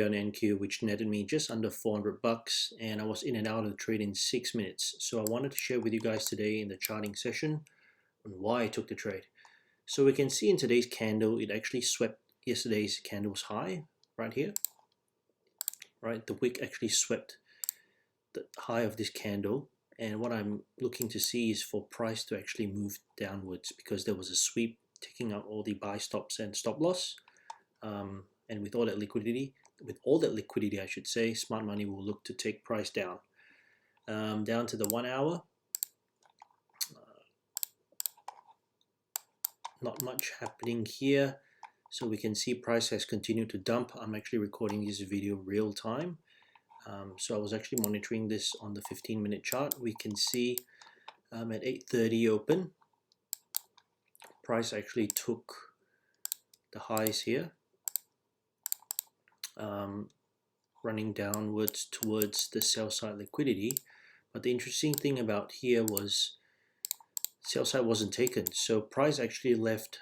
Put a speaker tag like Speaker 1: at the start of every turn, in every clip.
Speaker 1: on NQ, which netted me just under 400 bucks, and I was in and out of the trade in 6 minutes. So I wanted to share with you guys today in the charting session on why I took the trade. So we can see in today's candle, it actually swept yesterday's candle's high right here. Right, the wick actually swept the high of this candle, and what I'm looking to see is for price to actually move downwards, because there was a sweep taking out all the buy stops and stop loss, and with all that liquidity, I should say, smart money will look to take price down. Down to the 1 hour, not much happening here. So we can see price has continued to dump. I'm actually recording this video real time. So I was actually monitoring this on the 15-minute chart. We can see at 8:30 open, price actually took the highs here, running downwards towards the sell side liquidity. But the interesting thing about here was sell side wasn't taken. So price actually left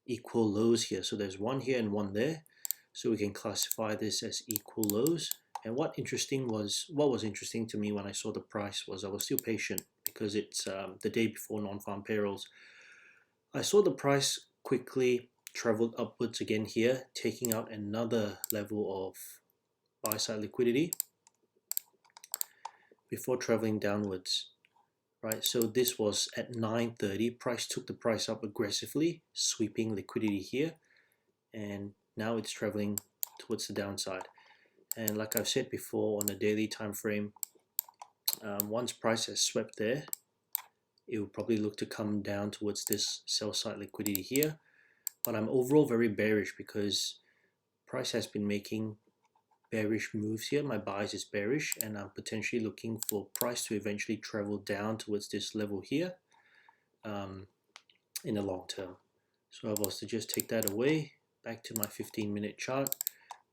Speaker 1: equal lows here. So there's one here and one there. So we can classify this as equal lows. And what was interesting to me when I saw the price was I was still patient, because it's the day before non-farm payrolls. I saw the price quickly traveled upwards again here, taking out another level of buy side liquidity before traveling downwards. Right, so this was at 9:30. Price took the price up aggressively, sweeping liquidity here, and now it's traveling towards the downside. And like I've said before, on a daily time frame, once price has swept there, it will probably look to come down towards this sell side liquidity here. But I'm overall very bearish, because price has been making bearish moves here. My bias is bearish, and I'm potentially looking for price to eventually travel down towards this level here in the long term. So I was to just take that away, back to my 15-minute chart.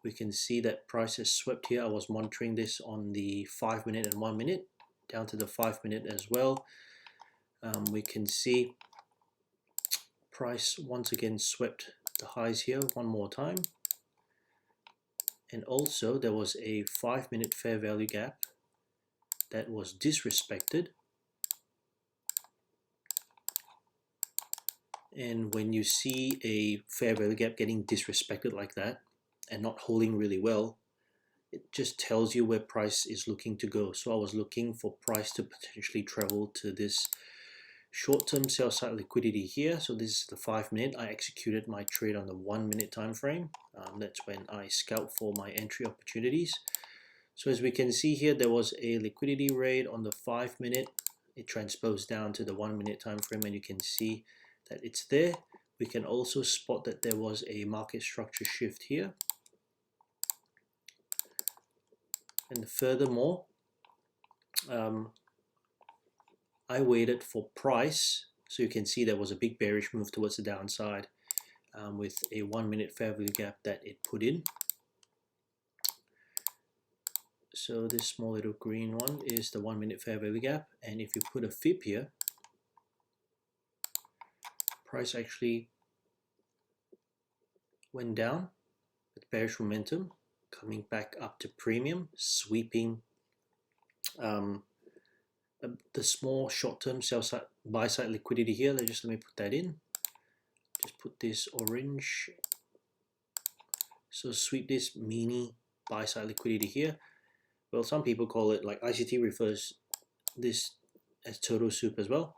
Speaker 1: We can see that price has swept here. I was monitoring this on the 5-minute and 1-minute, down to the 5-minute as well. We can see price once again swept the highs here one more time. And also there was a 5-minute fair value gap that was disrespected. And when you see a fair value gap getting disrespected like that and not holding really well, it just tells you where price is looking to go. So I was looking for price to potentially travel to this short-term sell side liquidity here. So this is the 5-minute. I executed my trade on the 1-minute time frame. That's when I scout for my entry opportunities. So as we can see here, there was a liquidity raid on the 5-minute. It transposed down to the 1-minute time frame, and you can see that it's there. We can also spot that there was a market structure shift here. And furthermore, I waited for price, so you can see there was a big bearish move towards the downside with a 1-minute fair value gap that it put in. So this small little green one is the 1-minute fair value gap, and if you put a fib here, price actually went down with bearish momentum, coming back up to premium, sweeping the small short-term sell side buy side liquidity here. Let me put that in. Just put this orange. So sweep this mini buy side liquidity here. Well, some people call it, like ICT refers this as total soup as well,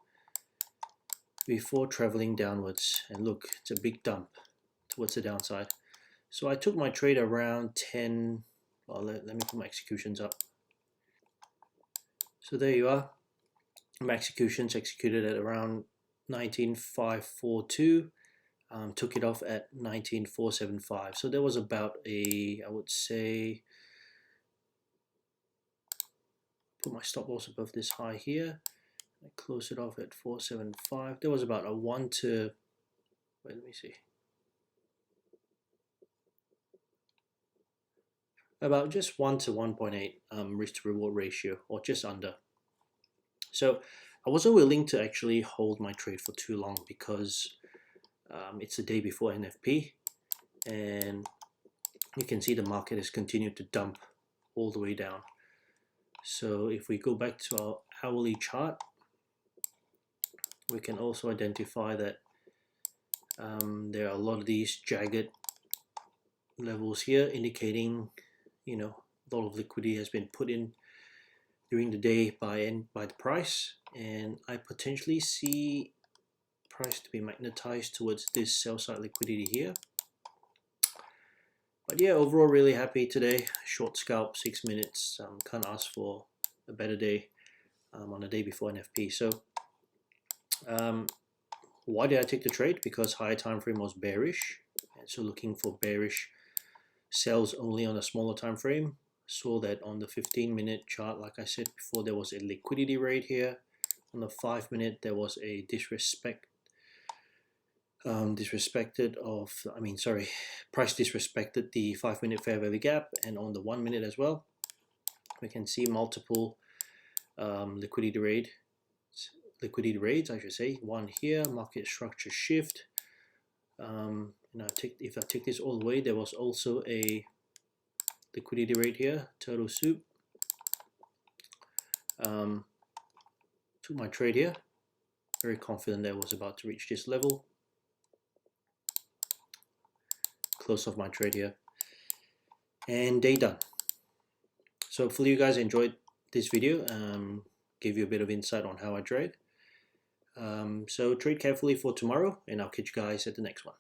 Speaker 1: before traveling downwards. And look, it's a big dump towards the downside. So I took my trade around 10. Well, let me put my executions up. So there you are. My executions executed at around 19,542. Took it off at 19,475. So there was about a, I would say, put my stop loss above this high here. I close it off at 475. There was about a 1 to, wait, let me see. About just 1 to 1.8 risk to reward ratio, or just under. So I wasn't willing to actually hold my trade for too long, because it's the day before NFP, and you can see the market has continued to dump all the way down. So if we go back to our hourly chart, we can also identify that there are a lot of these jagged levels here, indicating a lot of liquidity has been put in during the day by the price, and I potentially see price to be magnetized towards this sell side liquidity here. But yeah, overall really happy today. Short scalp, 6 minutes. Can't ask for a better day on the day before NFP. So why did I take the trade? Because higher time frame was bearish, and so looking for bearish sells only on a smaller time frame. Saw that on the 15-minute chart, like I said before, there was a liquidity raid here. On the 5-minute, there was a price disrespected the 5-minute fair value gap, and on the 1-minute as well, we can see multiple liquidity raids, I should say. One here, market structure shift. If I take this all the way, there was also a liquidity rate here, turtle soup. Took my trade here, very confident that I was about to reach this level. Close off my trade here, and day done. So hopefully you guys enjoyed this video. Gave you a bit of insight on how I trade. So trade carefully for tomorrow, and I'll catch you guys at the next one.